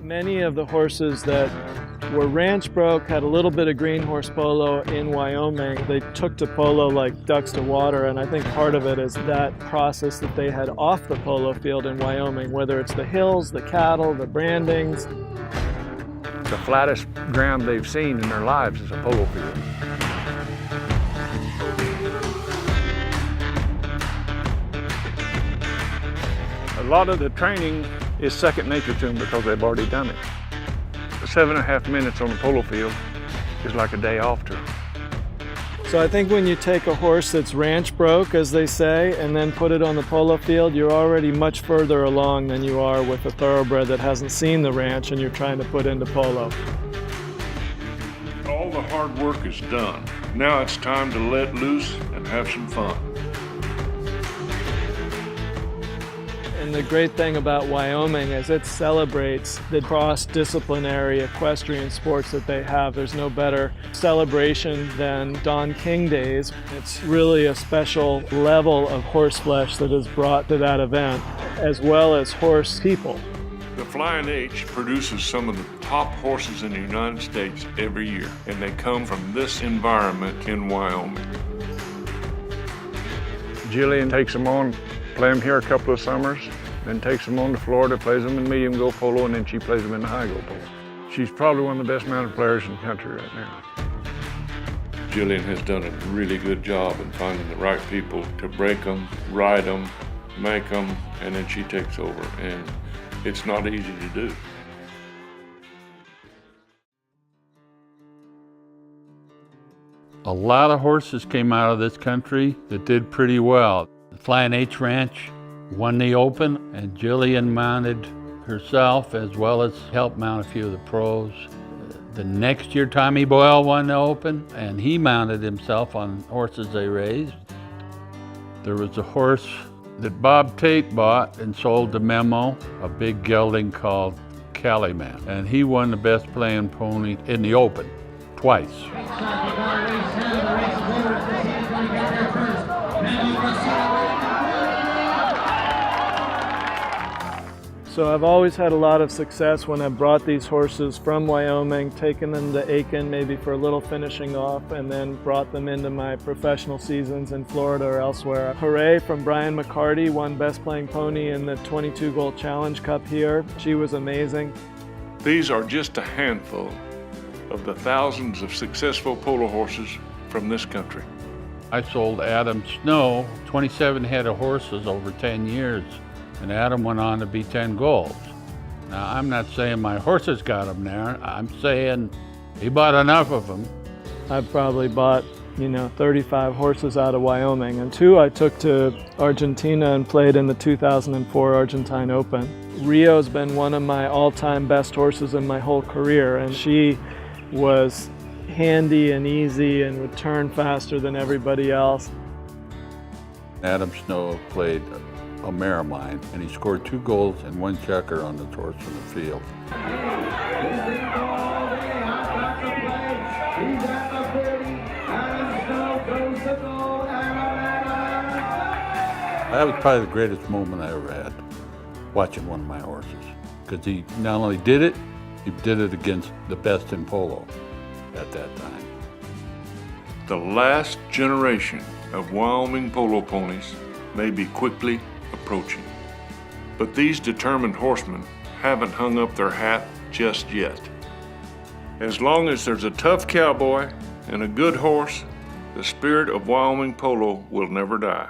Many of the horses that were ranch broke had a little bit of green horse polo in Wyoming. They took to polo like ducks to water, and I think part of it is that process that they had off the polo field in Wyoming, whether it's the hills, the cattle, the brandings. The flattest ground they've seen in their lives is a polo field. A lot of the training is second nature to them because they've already done it. 7.5 minutes on the polo field is like a day off to them. So I think when you take a horse that's ranch broke, as they say, and then put it on the polo field, you're already much further along than you are with a thoroughbred that hasn't seen the ranch and you're trying to put into polo. All the hard work is done. Now it's time to let loose and have some fun. And the great thing about Wyoming is it celebrates the cross-disciplinary equestrian sports that they have. There's no better celebration than Don King Days. It's really a special level of horse flesh that is brought to that event, as well as horse people. The Flying H produces some of the top horses in the United States every year, and they come from this environment in Wyoming. Jillian takes them on, play them here a couple of summers, then takes them on to Florida, plays them in medium go polo, and then she plays them in the high go polo. She's probably one of the best mounted players in the country right now. Jillian has done a really good job in finding the right people to break them, ride them, make them, and then she takes over. And it's not easy to do. A lot of horses came out of this country that did pretty well. The Flying H Ranch won the Open, and Jillian mounted herself as well as helped mount a few of the pros. The next year, Tommy Boyle won the Open, and he mounted himself on horses they raised. There was a horse that Bob Tate bought and sold to Memo, a big gelding called Calumet, and he won the best playing pony in the Open twice. So I've always had a lot of success when I've brought these horses from Wyoming, taken them to Aiken maybe for a little finishing off, and then brought them into my professional seasons in Florida or elsewhere. Hooray from Brian McCarty, won Best Playing Pony in the 22 Gold Challenge Cup here. She was amazing. These are just a handful of the thousands of successful polo horses from this country. I sold Adam Snow 27 head of horses over 10 years. And Adam went on to be 10 golds. Now, I'm not saying my horses got him there. I'm saying he bought enough of them. I've probably bought, 35 horses out of Wyoming, and 2 I took to Argentina and played in the 2004 Argentine Open. Rio's been one of my all-time best horses in my whole career, and she was handy and easy and would turn faster than everybody else. Adam Snow played a mare of mine, and he scored 2 goals and 1 checker on the torch from the field. That was probably the greatest moment I ever had, watching one of my horses, because he not only did it, he did it against the best in polo at that time. The last generation of Wyoming polo ponies may be quickly approaching. But these determined horsemen haven't hung up their hat just yet. As long as there's a tough cowboy and a good horse, the spirit of Wyoming polo will never die.